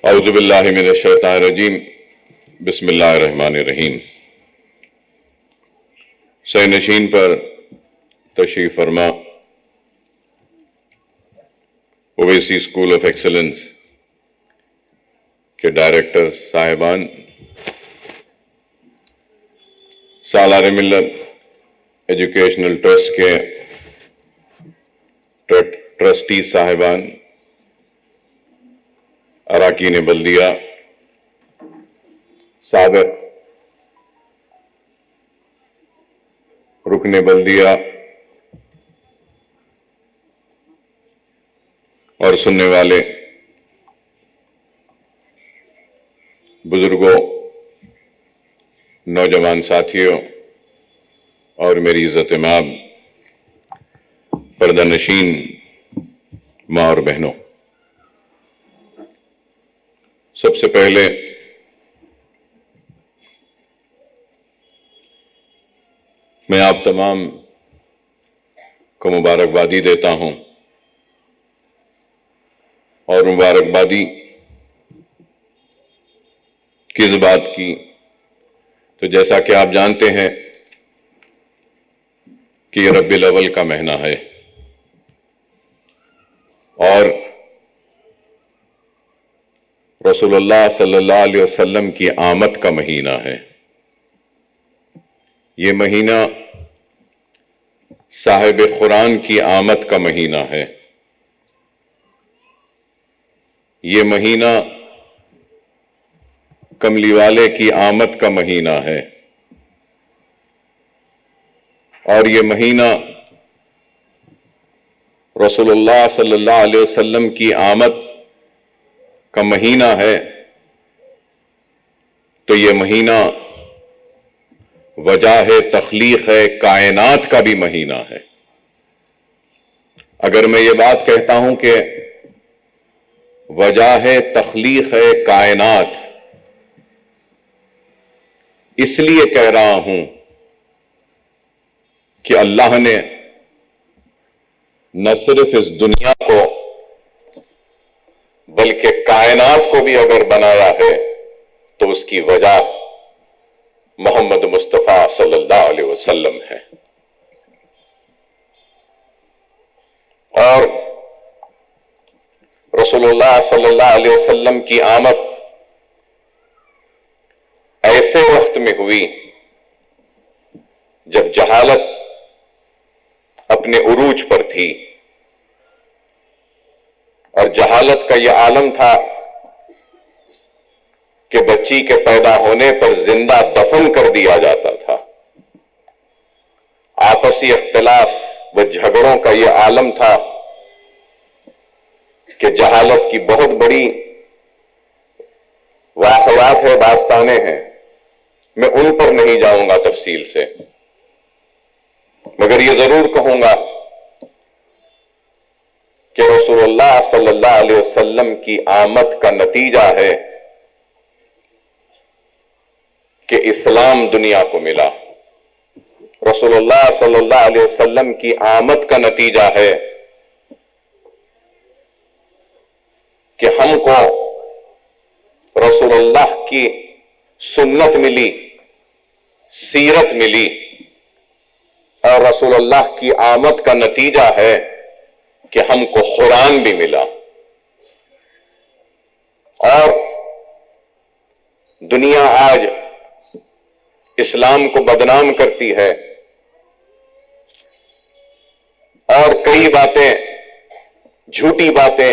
اعوذ باللہ من الشیطان الرجیم بسم اللہ الرحمن الرحیم۔ صحیح نشین پر تشریف فرما اویسی اسکول آف ایکسلنس کے ڈائریکٹر صاحبان، سالار ملت ایجوکیشنل ٹرسٹ کے ٹرسٹی صاحبان، اراکین بلدیہ، سابق رکن بلدیہ اور سننے والے بزرگوں، نوجوان ساتھیوں اور میری عزت مآب پردہ نشین ماں اور بہنوں، سب سے پہلے میں آپ تمام کو مبارکبادی دیتا ہوں، اور مبارکبادی کس بات کی؟ تو جیسا کہ آپ جانتے ہیں کہ یہ ربیع الاول کا مہینہ ہے اور رسول اللہ صلی اللہ علیہ وسلم کی آمد کا مہینہ ہے۔ یہ مہینہ صاحب قرآن کی آمد کا مہینہ ہے۔ یہ مہینہ کملی والے کی آمد کا مہینہ ہے، اور یہ مہینہ رسول اللہ صلی اللہ علیہ وسلم کی آمد کا مہینہ ہے، تو یہ مہینہ وجہ تخلیق ہے، کائنات کا بھی مہینہ ہے۔ اگر میں یہ بات کہتا ہوں کہ وجہ تخلیق ہے کائنات، اس لیے کہہ رہا ہوں کہ اللہ نے نہ صرف اس دنیا کو بلکہ کائنات کو بھی اگر بنایا ہے تو اس کی وجہ محمد مصطفیٰ صلی اللہ علیہ وسلم ہے۔ اور رسول اللہ صلی اللہ علیہ وسلم کی آمد ایسے وقت میں ہوئی جب جہالت اپنے عروج پر تھی، اور جہالت کا یہ عالم تھا کہ بچی کے پیدا ہونے پر زندہ دفن کر دیا جاتا تھا۔ آپسی اختلاف و جھگڑوں کا یہ عالم تھا کہ جہالت کی بہت بڑی واقعات ہے، داستانیں ہیں، میں ان پر نہیں جاؤں گا تفصیل سے، مگر یہ ضرور کہوں گا کہ رسول اللہ صلی اللہ علیہ وسلم کی آمد کا نتیجہ ہے کہ اسلام دنیا کو ملا۔ رسول اللہ صلی اللہ علیہ وسلم کی آمد کا نتیجہ ہے کہ ہم کو رسول اللہ کی سنت ملی، سیرت ملی، اور رسول اللہ کی آمد کا نتیجہ ہے کہ ہم کو قرآن بھی ملا۔ اور دنیا آج اسلام کو بدنام کرتی ہے اور کئی باتیں، جھوٹی باتیں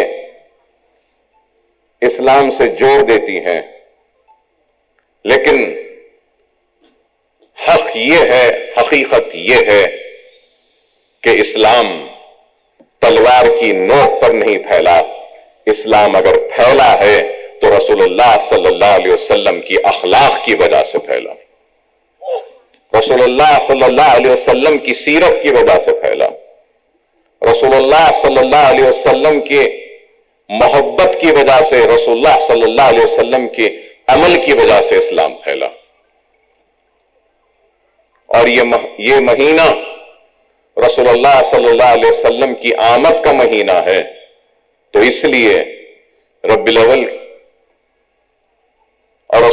اسلام سے جوڑ دیتی ہیں، لیکن حق یہ ہے، حقیقت یہ ہے کہ اسلام تلوار کی نوک پر نہیں پھیلا۔ اسلام اگر پھیلا ہے تو رسول اللہ صلی اللہ علیہ وسلم کی اخلاق کی وجہ سے پھیلا، رسول اللہ صلی اللہ علیہ وسلم کی سیرت کی وجہ سے پھیلا، رسول اللہ صلی اللہ علیہ وسلم کی محبت کی وجہ سے، رسول اللہ صلی اللہ علیہ وسلم کے عمل کی وجہ سے اسلام پھیلا۔ اور یہ مہینہ رسول اللہ صلی اللہ علیہ وسلم کی آمد کا مہینہ ہے، تو اس لیے ربیع الاول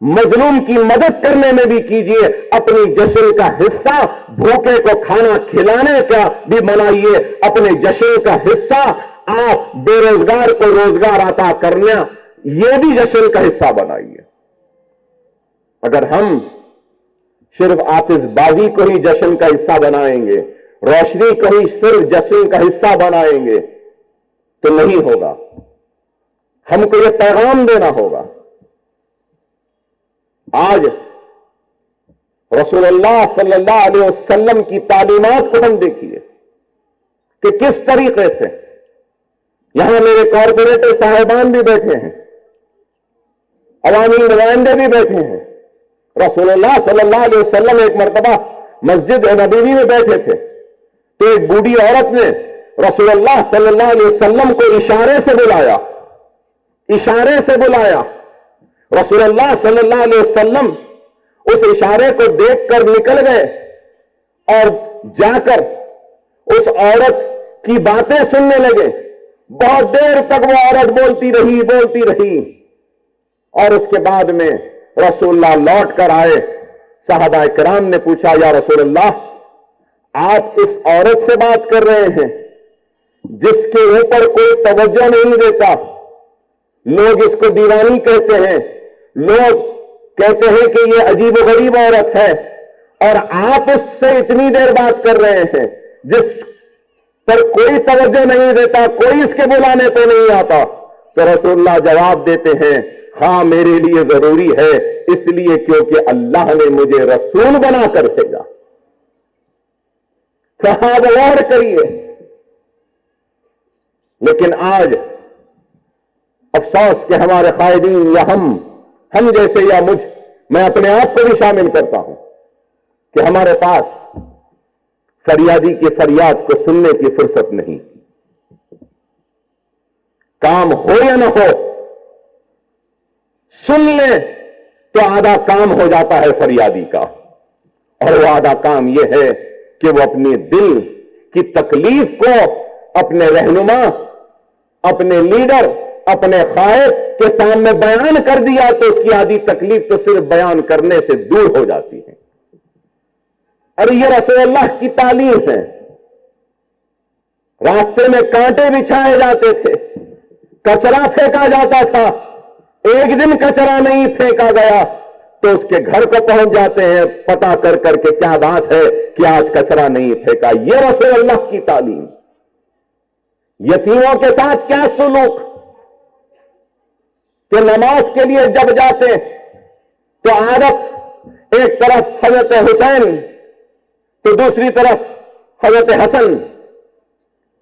مظلوم کی مدد کرنے میں بھی کیجئے، اپنی جشن کا حصہ بھوکے کو کھانا کھلانے کا بھی بنائیے، اپنے جشن کا حصہ آپ بے روزگار کو روزگار عطا کرنا یہ بھی جشن کا حصہ بنائیے۔ اگر ہم صرف آتش بازی کو ہی جشن کا حصہ بنائیں گے، روشنی کو ہی صرف جشن کا حصہ بنائیں گے تو نہیں ہوگا۔ ہم کو یہ پیغام دینا ہوگا۔ آج رسول اللہ صلی اللہ علیہ وسلم کی تعلیمات کو ہم دیکھیے کہ کس طریقے سے یہاں میرے کارپوریٹر صاحبان بھی بیٹھے ہیں، عوامی نمائندے بھی بیٹھے ہیں۔ رسول اللہ صلی اللہ علیہ وسلم ایک مرتبہ مسجد نبوی میں بیٹھے تھے تو ایک بوڑھی عورت نے رسول اللہ صلی اللہ علیہ وسلم کو اشارے سے بلایا، اشارے سے بلایا۔ رسول اللہ صلی اللہ علیہ وسلم اس اشارے کو دیکھ کر نکل گئے اور جا کر اس عورت کی باتیں سننے لگے۔ بہت دیر تک وہ عورت بولتی رہی اور اس کے بعد میں رسول اللہ لوٹ کر آئے۔ صحابہ کرام نے پوچھا، یا رسول اللہ، آپ اس عورت سے بات کر رہے ہیں جس کے اوپر کوئی توجہ نہیں دیتا، لوگ اس کو دیوانی کہتے ہیں، لوگ کہتے ہیں کہ یہ عجیب و غریب عورت ہے، اور آپ اس سے اتنی دیر بات کر رہے ہیں جس پر کوئی توجہ نہیں دیتا، کوئی اس کے بلانے پہ نہیں آتا؟ تو رسول اللہ جواب دیتے ہیں، ہاں میرے لیے ضروری ہے، اس لیے کیونکہ اللہ نے مجھے رسول بنا کر بھیجا۔ کہاں غور کریے۔ لیکن آج افسوس کہ ہمارے قائدین یا ہم جیسے یا میں اپنے آپ کو بھی شامل کرتا ہوں کہ ہمارے پاس فریادی کی فریاد کو سننے کی فرصت نہیں۔ کام ہو یا نہ ہو، سن لیں تو آدھا کام ہو جاتا ہے فریادی کا، اور وہ آدھا کام یہ ہے کہ وہ اپنے دل کی تکلیف کو اپنے رہنما، اپنے لیڈر، اپنے قائد کے سامنے بیان کر دیا تو اس کی آدھی تکلیف تو صرف بیان کرنے سے دور ہو جاتی ہے۔ اور یہ رسول اللہ کی تعلیم ہے۔ راستے میں کانٹے بچھائے جاتے تھے، کچرا پھینکا جاتا تھا، ایک دن کچرا نہیں پھینکا گیا تو اس کے گھر کو پہنچ جاتے ہیں پتا کر کر کے کیا بات ہے کہ آج کچرا نہیں پھینکا۔ یہ رسول اللہ کی تعلیم۔ یتیموں کے ساتھ کیا سلوک کہ نماز کے لیے جب جاتے تو عادت ایک طرف حضرت حسین تو دوسری طرف حضرت حسن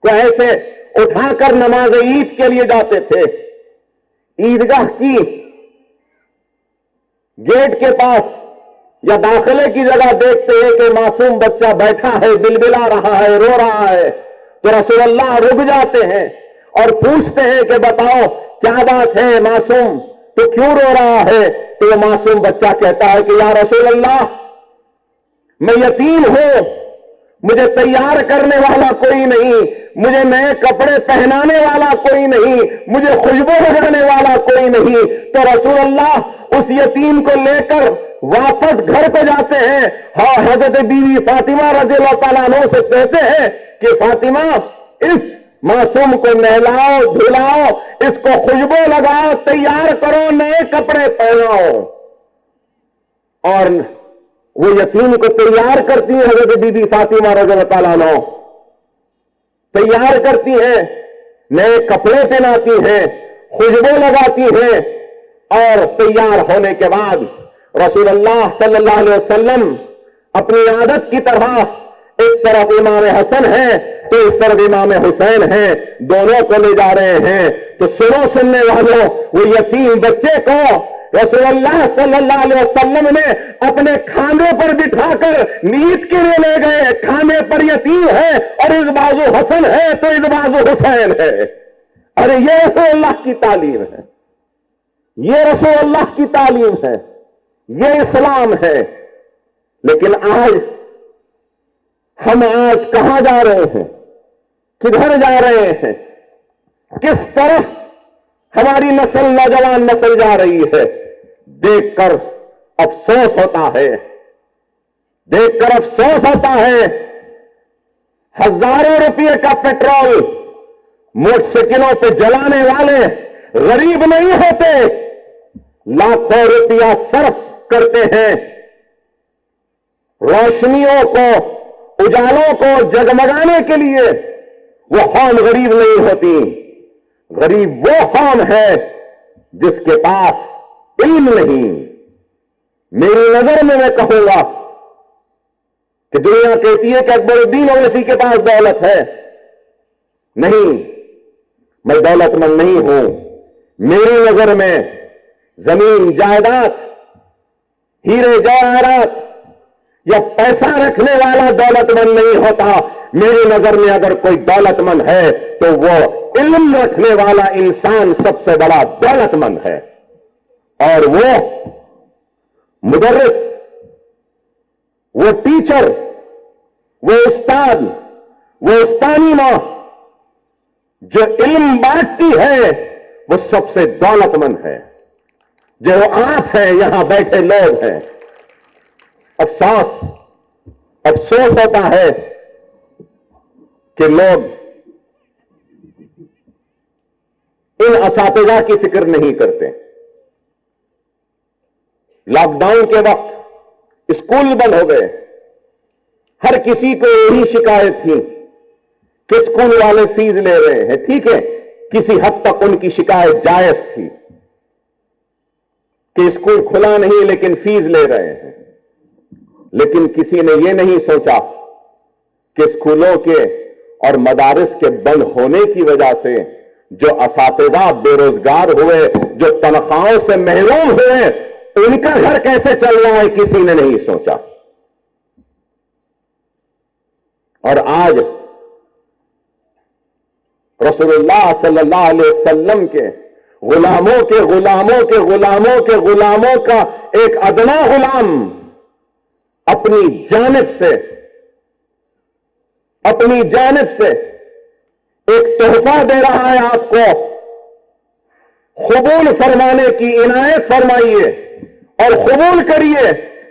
کو ایسے اٹھا کر نماز عید کے لیے جاتے تھے۔ عیدگاہ کی گیٹ کے پاس یا داخلے کی جگہ دیکھتے ہیں کہ معصوم بچہ بیٹھا ہے، بلبلا رہا ہے، رو رہا ہے، تو رسول اللہ رک جاتے ہیں اور پوچھتے ہیں کہ بتاؤ کیا بات ہے معصوم، تو کیوں رو رہا ہے؟ تو وہ معصوم بچہ کہتا ہے کہ یا رسول اللہ، میں یتیم ہوں، مجھے تیار کرنے والا کوئی نہیں، مجھے نئے کپڑے پہنانے والا کوئی نہیں، مجھے خوشبو لگانے والا کوئی نہیں۔ تو رسول اللہ اس یتیم کو لے کر واپس گھر پہ جاتے ہیں۔ ہاں، حضرت بیوی فاطمہ رضی اللہ تعالیٰ عنہ سے کہتے ہیں کہ فاطمہ، اس معصوم کو نہلاؤ، دھلاؤ، اس کو خوشبو لگاؤ، تیار کرو، نئے کپڑے پہناؤ۔ اور وہ یتیم کو تیار کرتی ہیں حضرت بی بی فاطمہ رضی اللہ تعالیٰ عنہ، تیار کرتی ہیں، نئے کپڑے پہناتی ہیں، خوشبو لگاتی ہیں، اور تیار ہونے کے بعد رسول اللہ صلی اللہ علیہ وسلم اپنی عادت کی طرح ایک طرف امام حسن ہے تو اس طرف امام حسین ہے، دونوں کو لے جا رہے ہیں۔ تو سننے والوں، وہ یتیم بچے کو رسول اللہ صلی اللہ علیہ وسلم نے اپنے کھانے پر بٹھا کر نیت کے لیے لے گئے۔ کھانے پر یتیم ہے اور اس بازو حسن ہے تو اس بازو حسین ہے۔ اور یہ رسول اللہ کی تعلیم ہے، یہ رسول اللہ کی تعلیم ہے، یہ اسلام ہے۔ لیکن ہم آج کہاں جا رہے ہیں؟ کدھر جا رہے ہیں؟ کس طرف ہماری نسل، نوجوان نسل جا رہی ہے؟ دیکھ کر افسوس ہوتا ہے، دیکھ کر افسوس ہوتا ہے۔ ہزاروں روپے کا پیٹرول موٹر سائیکلوں پہ جلانے والے غریب نہیں ہوتے، لاکھوں روپیہ صرف کرتے ہیں روشنیوں کو، اجالوں کو جگمگانے کے لیے۔ وہ قوم غریب نہیں ہوتی، غریب وہ قوم ہے جس کے پاس علم نہیں۔ میری نظر میں کہوں گا کہ دنیا کہتی ہے کہ اکبر الدین اویسی کے پاس دولت ہے، نہیں، میں دولت مند نہیں ہوں۔ میری نظر میں زمین جائیداد، ہیرے جواہرات یا پیسہ رکھنے والا دولت مند نہیں ہوتا۔ میری نظر میں اگر کوئی دولت مند ہے تو وہ علم رکھنے والا انسان سب سے بڑا دولت مند ہے، اور وہ مدرس، وہ ٹیچر، وہ استاد، وہ استانی ماں جو علم بانٹتی ہے وہ سب سے دولت مند ہے۔ جو آپ ہیں، یہاں بیٹھے لوگ ہیں، افسوس ہوتا ہے کہ لوگ ان اساتذہ کی فکر نہیں کرتے۔ لاک ڈاؤن کے وقت اسکول بند ہو گئے، ہر کسی کو یہی شکایت تھی کہ اسکول والے فیس لے رہے ہیں۔ ٹھیک ہے، کسی حد تک ان کی شکایت جائز تھی کہ اسکول کھلا نہیں لیکن فیس لے رہے ہیں، لیکن کسی نے یہ نہیں سوچا کہ اسکولوں کے اور مدارس کے بند ہونے کی وجہ سے جو اساتذہ بے روزگار ہوئے، جو تنخواہوں سے محروم ہوئے، ان کا گھر کیسے چل رہا ہے کسی نے نہیں سوچا۔ اور آج رسول اللہ صلی اللہ علیہ وسلم کے غلاموں کے غلاموں کے غلاموں کے غلاموں کا ایک ادنا غلام اپنی جانب سے ایک تحفہ دے رہا ہے آپ کو، قبول فرمانے کی عنایت فرمائیے اور قبول کریے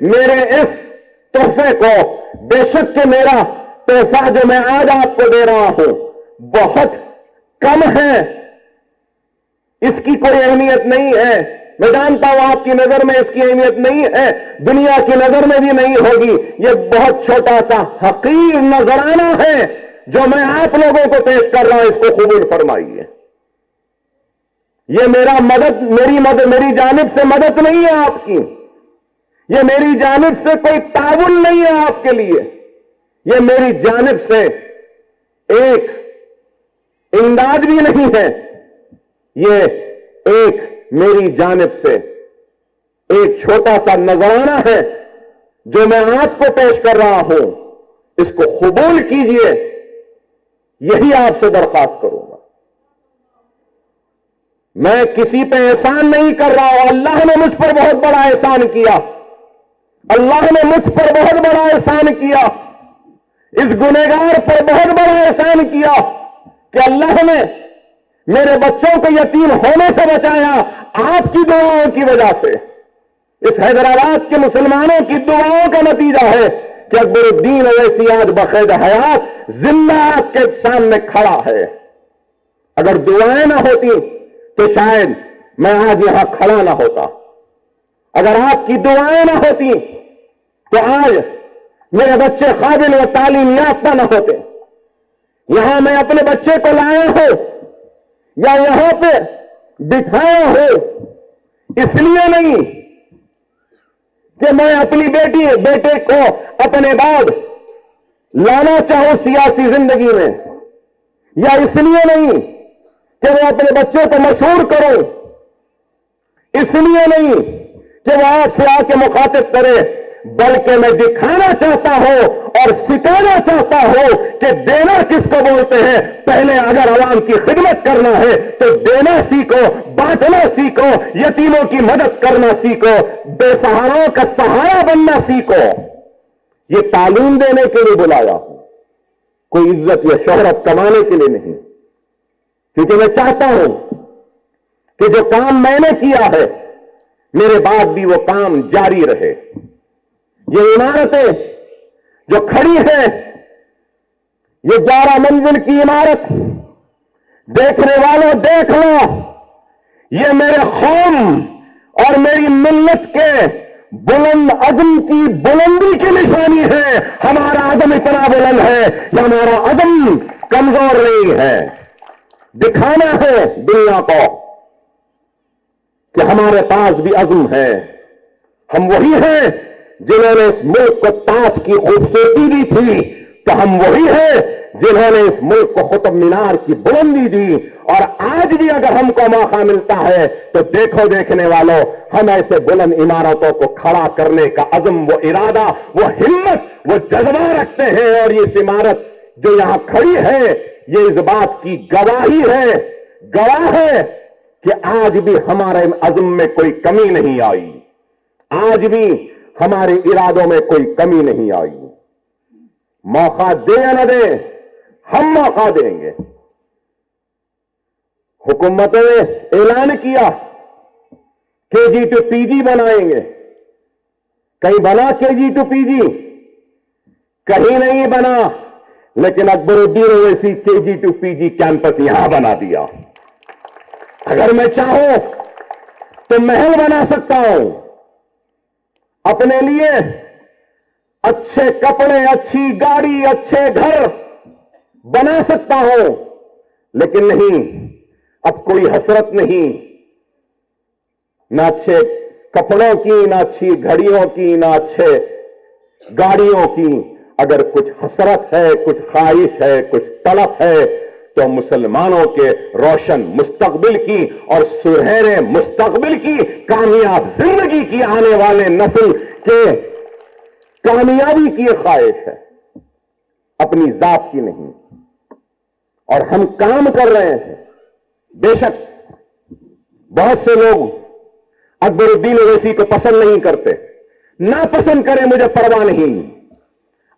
میرے اس تحفے کو۔ بے شک کہ میرا تحفہ جو میں آج آپ کو دے رہا ہوں بہت کم ہے، اس کی کوئی اہمیت نہیں ہے، میں جانتا ہوں آپ کی نظر میں اس کی اہمیت نہیں ہے، دنیا کی نظر میں بھی نہیں ہوگی۔ یہ بہت چھوٹا سا حقیر نذرانہ ہے جو میں آپ لوگوں کو پیش کر رہا ہوں، اس کو قبول فرمائیے۔ یہ میری جانب سے مدد نہیں ہے آپ کی، یہ میری جانب سے کوئی تعاون نہیں ہے آپ کے لیے، یہ میری جانب سے ایک امداد بھی نہیں ہے، یہ ایک میری جانب سے ایک چھوٹا سا نذرانہ ہے جو میں آپ کو پیش کر رہا ہوں، اس کو قبول کیجئے، یہی آپ سے درخواست کروں گا۔ میں کسی پہ احسان نہیں کر رہا ہوں، اللہ نے مجھ پر بہت بڑا احسان کیا، اللہ نے مجھ پر بہت بڑا احسان کیا، اس گنہگار پر بہت بڑا احسان کیا کہ اللہ نے میرے بچوں کو یتیم ہونے سے بچایا آپ کی دعاؤں کی وجہ سے۔ اس حیدرآباد کے مسلمانوں کی دعاؤں کا نتیجہ ہے کہ اکبر الدین اویسی آج بقید حیات زندہ آپ کے سامنے کھڑا ہے۔ اگر دعائیں نہ ہوتی تو شاید میں آج یہاں کھڑا نہ ہوتا، اگر آپ کی دعائیں نہ ہوتی تو آج میرے بچے قابل و تعلیم یافتہ نہ ہوتے۔ یہاں میں اپنے بچے کو لایا ہوں یا یہاں پہ بٹھایا ہوں اس لیے نہیں کہ میں اپنی بیٹے کو اپنے بعد لانا چاہوں سیاسی زندگی میں، یا اس لیے نہیں کہ میں اپنے بچے کو مشہور کروں، اس لیے نہیں کہ وہ آپ سے آ کے مخاطب کرے، بلکہ میں دکھانا چاہتا ہوں اور سکھانا چاہتا ہوں کہ دینا کس کو بولتے ہیں۔ پہلے اگر عوام کی خدمت کرنا ہے تو دینا سیکھو، بانٹنا سیکھو، یتیموں کی مدد کرنا سیکھو، بے سہاراؤں کا سہارا بننا سیکھو۔ یہ تعلیم دینے کے لیے بلایا ہوں، کوئی عزت یا شہرت کمانے کے لیے نہیں، کیونکہ میں چاہتا ہوں کہ جو کام میں نے کیا ہے میرے بعد بھی وہ کام جاری رہے. یہ عمارتیں جو کھڑی ہیں، یہ 11 منزل کی عمارت، دیکھنے والوں دیکھ لو، یہ میرے قوم اور میری ملت کے بلند عزم کی بلندی کی نشانی ہے. ہمارا عزم اتنا بلند ہے کہ ہمارا عزم کمزور نہیں ہے. دکھانا ہے دنیا کو کہ ہمارے پاس بھی عزم ہے. ہم وہی ہیں جنہوں نے اس ملک کو تاج کی خوبصورتی دی تھی، تو ہم وہی ہیں جنہوں نے اس ملک کو قطب مینار کی بلندی دی. اور آج بھی اگر ہم کو موقع ملتا ہے تو دیکھو دیکھنے والوں، ہم ایسے بلند عمارتوں کو کھڑا کرنے کا عزم، وہ ارادہ، وہ ہمت، وہ جذبہ رکھتے ہیں. اور یہ عمارت جو یہاں کھڑی ہے، یہ اس بات کی گواہی ہے، گواہ ہے کہ آج بھی ہمارے عزم میں کوئی کمی نہیں آئی، آج بھی ہمارے ارادوں میں کوئی کمی نہیں آئی. موقع دیں یا نہ دیں، ہم موقع دیں گے. حکومتوں نے اعلان کیا KG to PG بنائیں گے. کہیں بنا KG to PG؟ کہیں نہیں بنا. لیکن Akbaruddin Owaisi KG to PG campus یہاں بنا دیا. اگر میں چاہوں تو محل بنا سکتا ہوں، اپنے لیے اچھے کپڑے، اچھی گاڑی، اچھے گھر بنا سکتا ہوں، لیکن نہیں، اب کوئی حسرت نہیں، نہ اچھے کپڑوں کی، نہ اچھی گھڑیوں کی، نہ اچھے گاڑیوں کی. اگر کچھ حسرت ہے، کچھ خواہش ہے، کچھ طلب ہے، تو مسلمانوں کے روشن مستقبل کی اور سنہرے مستقبل کی، کامیاب زندگی کی، آنے والے نسل کے کامیابی کی خواہش ہے، اپنی ذات کی نہیں. اور ہم کام کر رہے ہیں. بے شک بہت سے لوگ اکبر الدین اویسی کو پسند نہیں کرتے، نہ پسند کریں، مجھے پرواہ نہیں.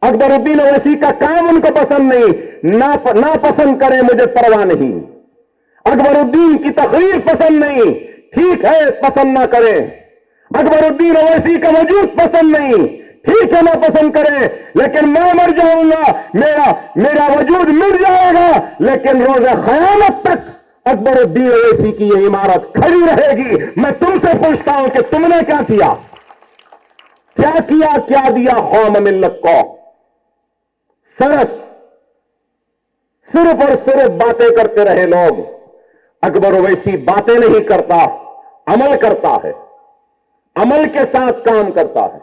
اکبر الدین اویسی کا کام ان کو پسند نہیں، نہ پسند کریں، مجھے پرواہ نہیں. اکبر الدین کی تقریر پسند نہیں، ٹھیک ہے، پسند نہ کریں. اکبر الدین اویسی کا وجود پسند نہیں، ٹھیک ہے، نہ پسند کریں. لیکن میں مر جاؤں گا، میرا وجود مر جائے گا، لیکن روز قیامت تک اکبر الدین اویسی کی یہ عمارت کھڑی رہے گی. میں تم سے پوچھتا ہوں کہ تم نے کیا کیا؟ کیا دیا قوم ملت کو؟ صرف اور صرف باتیں کرتے رہے لوگ. اکبر اویسی باتیں نہیں کرتا، عمل کرتا ہے، عمل کے ساتھ کام کرتا ہے.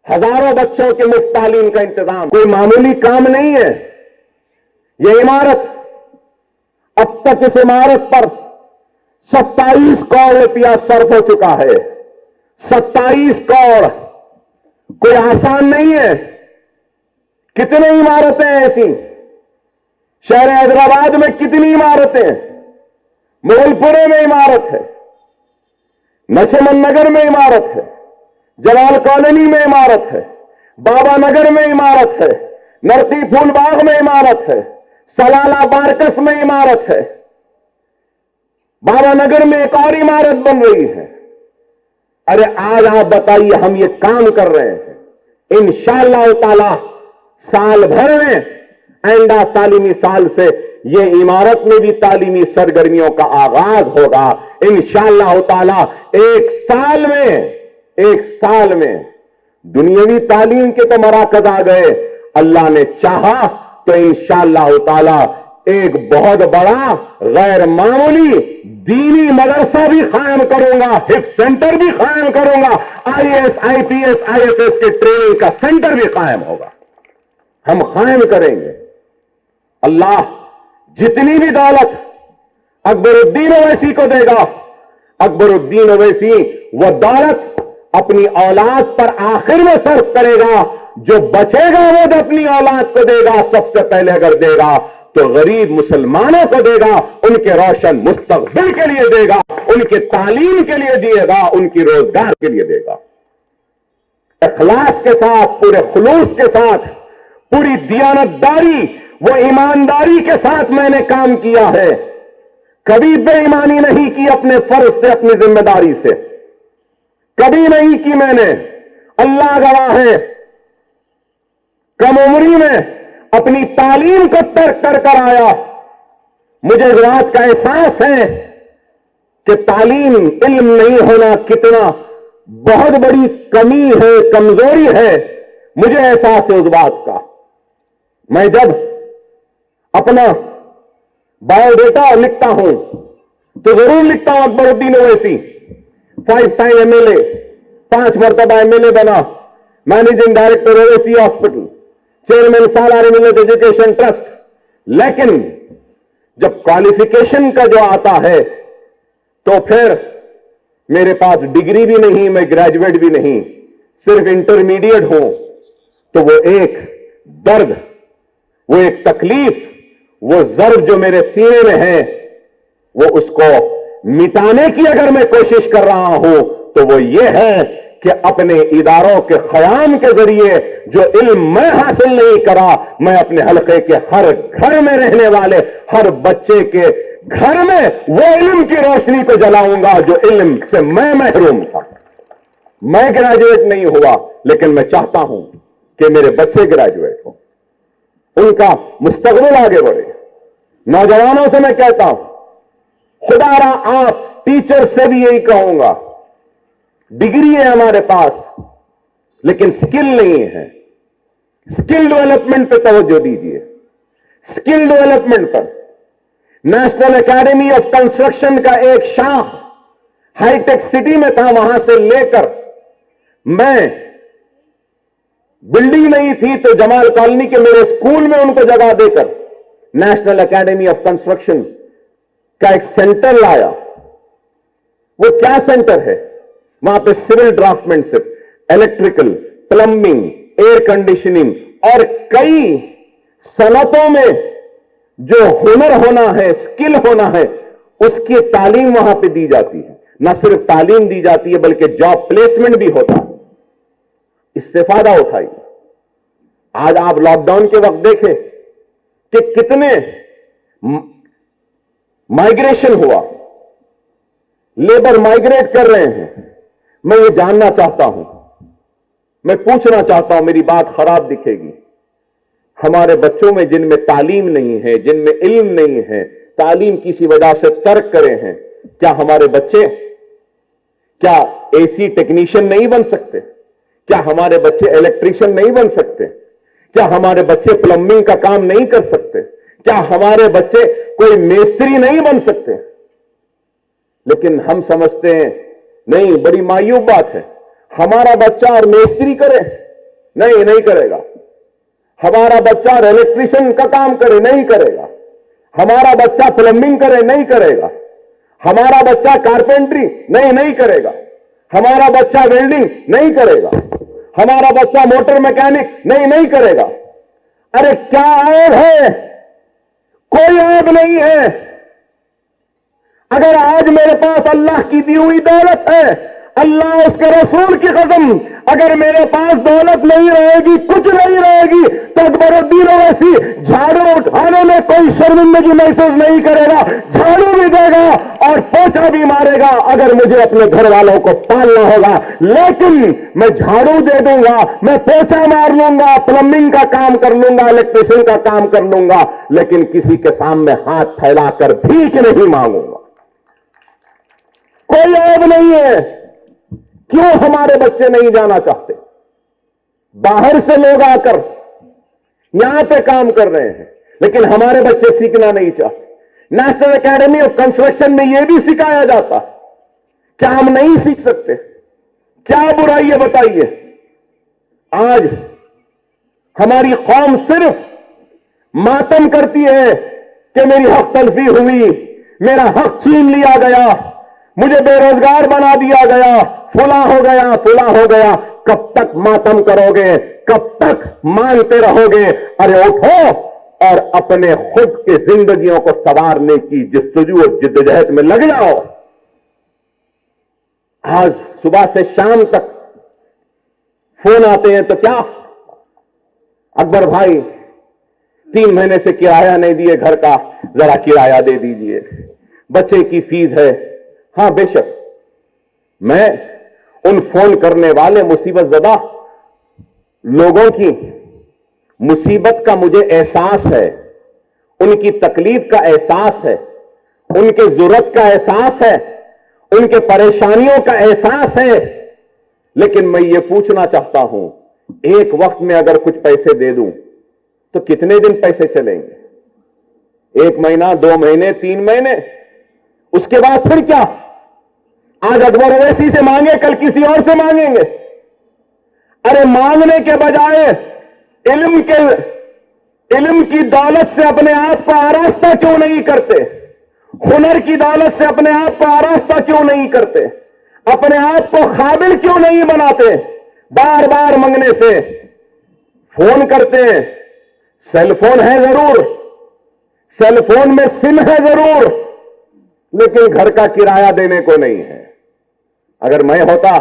ہزاروں بچوں کے مفت تعلیم کا انتظام کوئی معمولی کام نہیں ہے. یہ عمارت، اب تک اس عمارت پر 27 کروڑ روپیہ صرف ہو چکا ہے. 27 کروڑ کوئی آسان نہیں ہے. کتنی عمارتیں ایسی؟ شہر حیدرآباد میں کتنی عمارتیں؟ مغل پورے میں عمارت ہے، نشمن نگر میں عمارت ہے، جلال کالونی میں عمارت ہے، بابا نگر میں عمارت ہے، نرسی پھول باغ میں عمارت ہے، سلالہ بارکس میں عمارت ہے، بابا نگر میں ایک اور عمارت بن رہی ہے. ارے آج آپ بتائیے، ہم یہ کام کر رہے ہیں. انشاءاللہ تعالی سال بھر میں، آئندہ تعلیمی سال سے یہ عمارت میں بھی تعلیمی سرگرمیوں کا آغاز ہوگا. انشاءاللہ تعالی ایک سال میں دنیاوی تعلیم کے تو مراکز آ گئے. اللہ نے چاہا تو انشاءاللہ تعالی ایک بہت بڑا غیر معمولی دینی مدرسہ بھی قائم کروں گا، حفظ سینٹر بھی قائم کروں گا، IAS IPS IFS کے ٹریننگ کا سینٹر بھی قائم ہوگا. ہم قائم کریں گے. اللہ جتنی بھی دولت اکبر الدین اویسی کو دے گا، اکبر الدین اویسی وہ دولت اپنی اولاد پر آخر میں صرف کرے گا. جو بچے گا وہ اپنی اولاد کو دے گا. سب سے پہلے اگر دے گا تو غریب مسلمانوں کو دے گا، ان کے روشن مستقبل کے لیے دے گا، ان کے تعلیم کے لیے دے گا، ان کی روزگار کے لیے دے گا. اخلاص کے ساتھ، پورے خلوص کے ساتھ، پوری دیانتداری وہ ایمانداری کے ساتھ میں نے کام کیا ہے. کبھی بے ایمانی نہیں کی اپنے فرض سے، اپنی ذمہ داری سے. کبھی نہیں کی میں نے، اللہ گواہ ہے، کم عمری میں اپنی تعلیم کو ترک کر کر آیا۔ مجھے اس بات کا احساس ہے کہ تعلیم، علم نہیں ہونا کتنا بہت بڑی کمی ہے، کمزوری ہے۔ مجھے احساس ہے اس بات کا۔ میں جب اپنا بایو ڈیٹا لکھتا ہوں تو ضرور لکھتا ہوں اکبر الدین اویسی 5 ٹائم MLA، 5 مرتبہ MLA بنا، managing director Owaisi hospital, chairman Salar Millat education trust. لیکن جب کوالیفیکیشن کا جو آتا ہے تو پھر میرے پاس ڈگری بھی نہیں، میں گریجویٹ بھی نہیں، صرف انٹرمیڈیٹ ہوں۔ تو وہ ایک درد، وہ ایک تکلیف، وہ ضرب جو میرے سینے میں ہے، وہ اس کو مٹانے کی اگر میں کوشش کر رہا ہوں تو وہ یہ ہے کہ اپنے اداروں کے قیام کے ذریعے جو علم میں حاصل نہیں کرا، میں اپنے حلقے کے ہر گھر میں رہنے والے ہر بچے کے گھر میں وہ علم کی روشنی کو جلاؤں گا جو علم سے میں محروم تھا۔ میں گریجویٹ نہیں ہوا، لیکن میں چاہتا ہوں کہ میرے بچے گریجویٹ ہوں، ان کا مستقبل آگے بڑھے۔ نوجوانوں سے میں کہتا ہوں، خدا را آپ ٹیچر سے بھی یہی کہوں گا، ڈگری ہے ہمارے پاس لیکن سکل نہیں ہے۔ سکل ڈیولپمنٹ پہ توجہ دیجیے، سکل ڈیولپمنٹ پر۔ نیشنل اکیڈمی آف کنسٹرکشن کا ایک شاخ ہائی ٹیک سٹی میں تھا، وہاں سے لے کر میں بلڈنگ نہیں تھی تو جمال کالونی کے میرے اسکول میں ان کو جگہ دے کر نیشنل اکیڈمی آف کنسٹرکشن کا ایک سینٹر لایا۔ وہ کیا سینٹر ہے؟ وہاں پہ سول ڈرافٹمین شپ، الیکٹریکل، پلمبنگ، ایئر کنڈیشننگ اور کئی صنعتوں میں جو ہنر ہونا ہے، سکل ہونا ہے، اس کی تعلیم وہاں پہ دی جاتی ہے۔ نہ صرف تعلیم دی جاتی ہے بلکہ جاب پلیسمنٹ بھی ہوتا ہے۔ استفادہ اٹھائیے۔ آج آپ لاک ڈاؤن کے وقت دیکھیں کہ کتنے مائیگریشن ہوا، لیبر مائیگریٹ کر رہے ہیں۔ میں یہ جاننا چاہتا ہوں، میں پوچھنا چاہتا ہوں، میری بات خراب دکھے گی، ہمارے بچوں میں جن میں تعلیم نہیں ہے، جن میں علم نہیں ہے، تعلیم کسی وجہ سے ترک کرے ہیں، کیا ہمارے بچے کیا AC ٹیکنیشین نہیں بن سکتے؟ کیا ہمارے بچے الیکٹریشین نہیں بن سکتے؟ کیا ہمارے بچے پلمبنگ کا کام نہیں کر سکتے؟ کیا ہمارے بچے کوئی میستری نہیں بن سکتے؟ لیکن ہم سمجھتے ہیں نہیں، بڑی مایوب بات ہے، ہمارا بچہ اور میستری کرے، نہیں کرے گا۔ ہمارا بچہ اور الیکٹریشین کا کام کرے، نہیں کرے گا۔ ہمارا بچہ پلمبنگ کرے، نہیں کرے گا۔ ہمارا بچہ کارپینٹری نہیں کرے گا۔ ہمارا بچہ ویلڈنگ نہیں کرے گا۔ ہمارا بچہ موٹر میکینک نہیں کرے گا۔ ارے کیا عیب ہے؟ کوئی عیب نہیں ہے۔ اگر آج میرے پاس اللہ کی دی ہوئی دولت ہے، اللہ اس کے رسول کی قسم، اگر میرے پاس دولت نہیں رہے گی، کچھ نہیں رہے گی، تو اکبر الدین اویسی جھاڑو اٹھانے میں کوئی شرمندگی محسوس نہیں کرے گا، جھاڑو بھی دے گا اور پوچھا بھی مارے گا اگر مجھے اپنے گھر والوں کو پالنا ہوگا۔ لیکن میں جھاڑو دے دوں گا، میں پوچھا مار لوں گا، پلمبنگ کا کام کر لوں گا، الیکٹریشین کا کام کر لوں گا، لیکن کسی کے سامنے ہاتھ پھیلا کر بھیک نہیں مانگوں گا۔ کوئی عیب نہیں ہے۔ کیوں ہمارے بچے نہیں جانا چاہتے؟ باہر سے لوگ آ کر یہاں پہ کام کر رہے ہیں، لیکن ہمارے بچے سیکھنا نہیں چاہتے۔ نیشنل اکیڈمی آف کنسٹرکشن میں یہ بھی سکھایا جاتا، کیا ہم نہیں سیکھ سکتے؟ کیا برائی ہے بتائیے؟ آج ہماری قوم صرف ماتم کرتی ہے کہ میری حق تلفی ہوئی، میرا حق چھین لیا گیا، مجھے بے روزگار بنا دیا گیا، فلاں ہو گیا، فلاں ہو گیا۔ کب تک ماتم کرو گے؟ کب تک مانگتے رہو گے؟ ارے اٹھو اور اپنے خود کی زندگیوں کو سنوارنے کی جستجو اور جدوجہد میں لگ جاؤ۔ آج صبح سے شام تک فون آتے ہیں تو کیا، اکبر بھائی 3 مہینے سے کرایہ نہیں دیے گھر کا، ذرا کرایہ دے دیجئے، بچے کی فیس ہے۔ ہاں بے شک، میں ان فون کرنے والے مصیبت زدہ لوگوں کی مصیبت کا مجھے احساس ہے، ان کی تکلیف کا احساس ہے، ان کے ضرورت کا احساس ہے، ان کے پریشانیوں کا احساس ہے، لیکن میں یہ پوچھنا چاہتا ہوں، ایک وقت میں اگر کچھ پیسے دے دوں تو کتنے دن پیسے چلیں گے؟ 1 مہینہ، 2 مہینے، 3 مہینے، اس کے بعد پھر کیا؟ آج اکبر اویسی سے مانگے، کل کسی اور سے مانگیں گے۔ ارے مانگنے کے بجائے علم کی دولت سے اپنے آپ کو آراستہ کیوں نہیں کرتے؟ ہنر کی دولت سے اپنے آپ کو آراستہ کیوں نہیں کرتے؟ اپنے آپ کو قابل کیوں نہیں بناتے؟ بار بار منگنے سے فون کرتے ہیں، سیل فون ہے ضرور، سیل فون میں سم ہے ضرور، لیکن گھر کا کرایہ دینے کو نہیں ہے۔ اگر میں ہوتا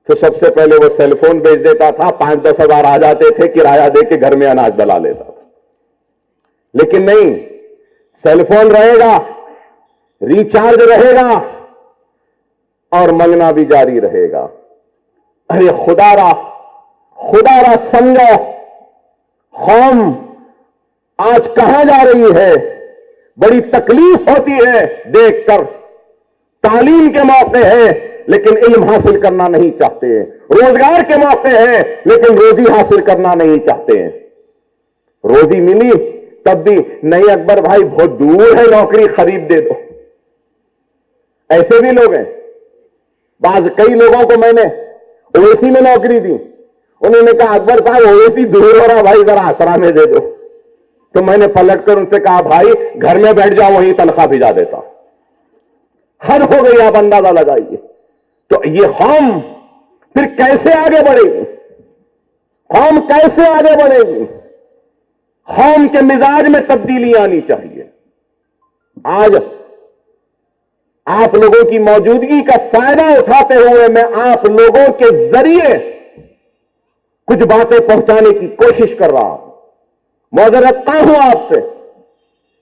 تو سب سے پہلے وہ سیل فون بیچ دیتا تھا، 5-10 ہزار آ جاتے تھے، کرایہ دے کے گھر میں اناج ڈلا لیتا تھا۔ لیکن نہیں، سیل فون رہے گا، ریچارج رہے گا، اور منگنا بھی جاری رہے گا۔ ارے خدا را سمجھو، قوم آج کہاں جا رہی ہے؟ بڑی تکلیف ہوتی ہے دیکھ کر۔ تعلیم کے موقع ہے لیکن علم حاصل کرنا نہیں چاہتے، روزگار کے موقع ہے لیکن روزی حاصل کرنا نہیں چاہتے۔ روزی ملی تب بھی نہیں، اکبر بھائی بہت دور ہے، نوکری خرید دے دو۔ ایسے بھی لوگ ہیں، کئی لوگوں کو میں نے اویسی میں نوکری دی، انہوں نے کہا اکبر صاحب اویسی دور ہو رہا بھائی، ذرا آسرا میں دے دو۔ تو میں نے پلٹ کر ان سے کہا بھائی گھر میں بیٹھ جاؤ، وہیں تنخواہ بھیجا دیتا۔ حد ہو گئی، آپ اندازہ لگائیے۔ تو یہ قوم پھر کیسے آگے بڑھے گی؟ قوم کیسے آگے بڑھے گی؟ قوم کے مزاج میں تبدیلی آنی چاہیے۔ آج آپ لوگوں کی موجودگی کا فائدہ اٹھاتے ہوئے میں آپ لوگوں کے ذریعے کچھ باتیں پہنچانے کی کوشش کر رہا ہوں۔ معذرت خواہ ہوں آپ سے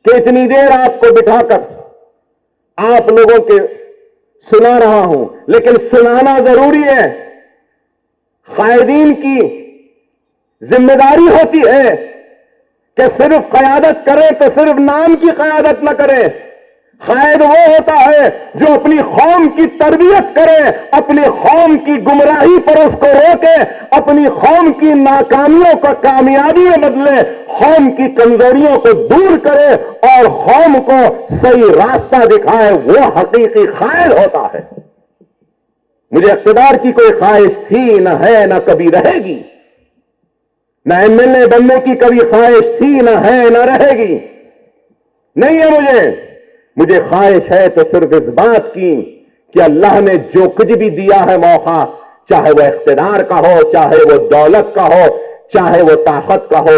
کہ اتنی دیر آپ کو بٹھا کر آپ لوگوں کے سنا رہا ہوں، لیکن سنانا ضروری ہے۔ قائدین کی ذمہ داری ہوتی ہے کہ صرف قیادت کریں تو صرف نام کی قیادت نہ کریں۔ قائد وہ ہوتا ہے جو اپنی قوم کی تربیت کرے، اپنی قوم کی گمراہی پر اس کو روکے، اپنی قوم کی ناکامیوں کو کامیابی میں بدلے، قوم کی کمزوریوں کو دور کرے اور قوم کو صحیح راستہ دکھائے، وہ حقیقی قائد ہوتا ہے۔ مجھے اقتدار کی کوئی خواہش تھی نہ ہے نہ کبھی رہے گی، نہ MLA بننے کی کبھی خواہش تھی نہ ہے نہ رہے گی، نہیں ہے مجھے خواہش ہے تو صرف اس بات کی کہ اللہ نے جو کچھ بھی دیا ہے موقع، چاہے وہ اقتدار کا ہو، چاہے وہ دولت کا ہو، چاہے وہ طاقت کا ہو،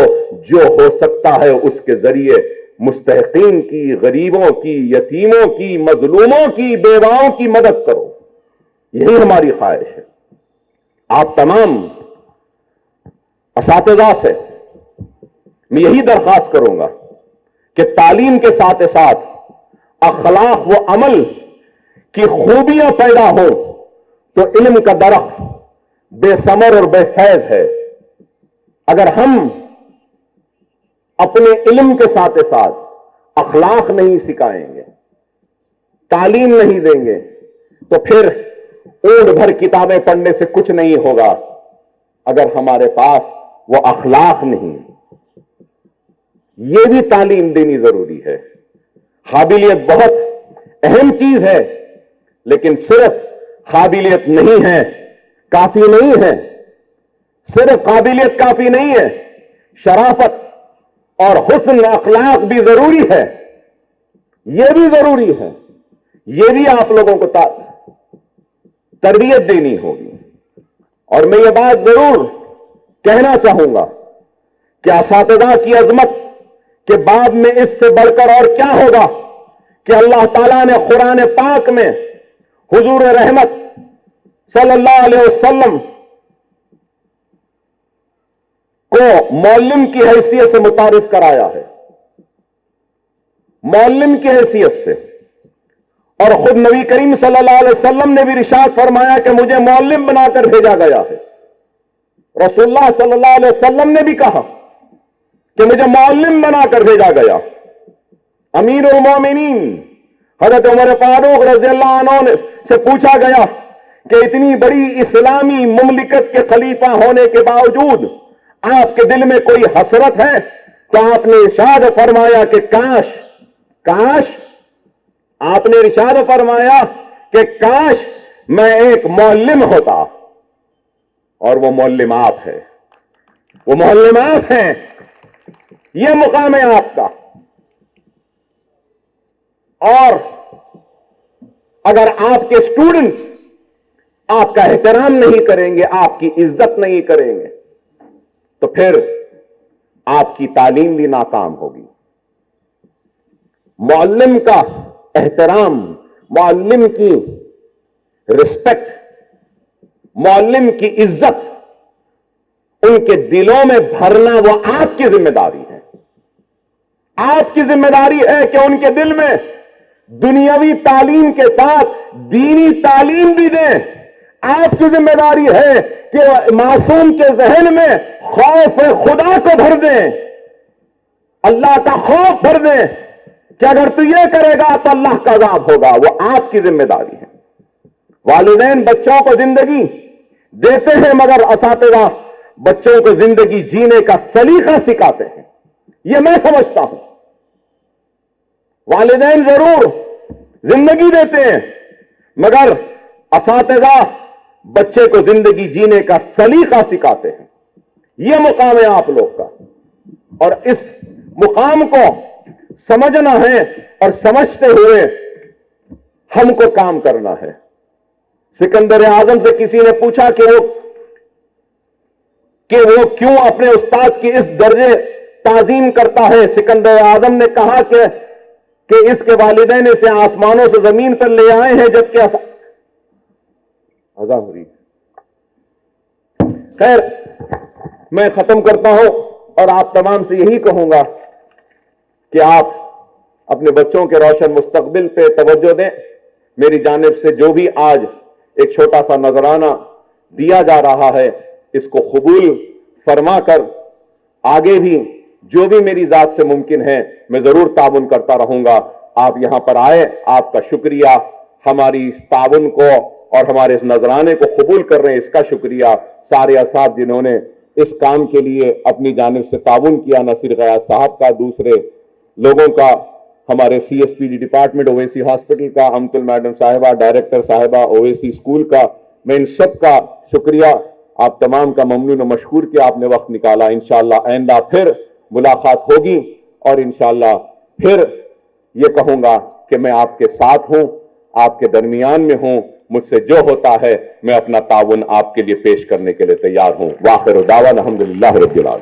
جو ہو سکتا ہے اس کے ذریعے مستحقین کی، غریبوں کی، یتیموں کی، مظلوموں کی، بیواؤں کی مدد کرو۔ یہی ہماری خواہش ہے۔ آپ تمام اساتذہ سے میں یہی درخواست کروں گا کہ تعلیم کے ساتھ ساتھ اخلاق و عمل کی خوبیاں پیدا ہو تو علم کا درخت بے ثمر اور بے فیض ہے۔ اگر ہم اپنے علم کے ساتھ ساتھ اخلاق نہیں سکھائیں گے، تعلیم نہیں دیں گے، تو پھر اونٹ بھر کتابیں پڑھنے سے کچھ نہیں ہوگا اگر ہمارے پاس وہ اخلاق نہیں۔ یہ بھی تعلیم دینی ضروری ہے۔ قابلیت بہت اہم چیز ہے، لیکن صرف قابلیت نہیں ہے، کافی نہیں ہے۔ صرف قابلیت کافی نہیں ہے، شرافت اور حسن اخلاق بھی ضروری ہے۔ یہ بھی ضروری ہے، یہ بھی آپ لوگوں کو تربیت دینی ہوگی۔ اور میں یہ بات ضرور کہنا چاہوں گا کہ اساتذہ کی عظمت کے بعد میں اس سے بڑھ کر اور کیا ہوگا کہ اللہ تعالیٰ نے قرآن پاک میں حضور رحمت صلی اللہ علیہ وسلم کو معلم کی حیثیت سے متعارف کرایا ہے، معلم کی حیثیت سے، اور خود نبی کریم صلی اللہ علیہ وسلم نے بھی ارشاد فرمایا کہ مجھے معلم بنا کر بھیجا گیا ہے. رسول اللہ صلی اللہ علیہ وسلم نے بھی کہا کہ مجھے معلم بنا کر بھیجا گیا. امیر المومنین حضرت عمر فاروق رضی اللہ عنہ سے پوچھا گیا کہ اتنی بڑی اسلامی مملکت کے خلیفہ ہونے کے باوجود آپ کے دل میں کوئی حسرت ہے؟ تو آپ نے ارشاد فرمایا کہ کاش آپ نے ارشاد فرمایا کہ کاش میں ایک معلم ہوتا. اور وہ معلم آپ ہے، وہ معلم آپ ہیں. یہ مقام ہے آپ کا. اور اگر آپ کے اسٹوڈنٹس آپ کا احترام نہیں کریں گے، آپ کی عزت نہیں کریں گے، تو پھر آپ کی تعلیم بھی ناکام ہوگی. معلم کا احترام، معلم کی رسپیکٹ، معلم کی عزت ان کے دلوں میں بھرنا وہ آپ کی ذمہ داری ہے. آپ کی ذمہ داری ہے کہ ان کے دل میں دنیاوی تعلیم کے ساتھ دینی تعلیم بھی دیں. آپ کی ذمہ داری ہے کہ معصوم کے ذہن میں خوف خدا کو بھر دیں، اللہ کا خوف بھر دیں کہ اگر تو یہ کرے گا تو اللہ کا عذاب ہوگا. وہ آپ کی ذمہ داری ہے. والدین بچوں کو زندگی دیتے ہیں مگر اساتذہ بچوں کو زندگی جینے کا سلیقہ سکھاتے ہیں. یہ میں سمجھتا ہوں. والدین ضرور زندگی دیتے ہیں مگر اساتذہ بچے کو زندگی جینے کا سلیقہ سکھاتے ہیں. یہ مقام ہے آپ لوگ کا، اور اس مقام کو سمجھنا ہے اور سمجھتے ہوئے ہم کو کام کرنا ہے. سکندر اعظم سے کسی نے پوچھا کہ وہ کیوں اپنے استاد کی اس درجے تعظیم کرتا ہے. سکندر اعظم نے کہا کہ اس کے والدین اسے آسمانوں سے زمین پر لے آئے ہیں جبکہ اذان ہو رہی. خیر، میں ختم کرتا ہوں اور آپ تمام سے یہی کہوں گا کہ آپ اپنے بچوں کے روشن مستقبل پہ توجہ دیں. میری جانب سے جو بھی آج ایک چھوٹا سا نذرانہ دیا جا رہا ہے اس کو قبول فرما کر آگے بھی جو بھی میری ذات سے ممکن ہے میں ضرور تعاون کرتا رہوں گا. آپ یہاں پر آئے، آپ کا شکریہ. ہماری اس تعاون کو اور ہمارے اس نذرانے کو قبول کر رہے ہیں، اس کا شکریہ. سارے اساتذہ جنہوں نے اس کام کے لیے اپنی جانب سے تعاون کیا، نصیر غیاث صاحب کا، دوسرے لوگوں کا، ہمارے C S P D department Owaisi hospital کا، امتل میڈم صاحبہ، ڈائریکٹر صاحبہ اویسی اسکول کا، میں ان سب کا شکریہ. آپ تمام کا ممنون و مشکور کہ آپ نے وقت نکالا. انشاءاللہ آئندہ پھر ملاقات ہوگی اور انشاءاللہ پھر یہ کہوں گا کہ میں آپ کے ساتھ ہوں، آپ کے درمیان میں ہوں. مجھ سے جو ہوتا ہے میں اپنا تعاون آپ کے لیے پیش کرنے کے لیے تیار ہوں. وآخر دعوانا الحمدللہ رب العالمین.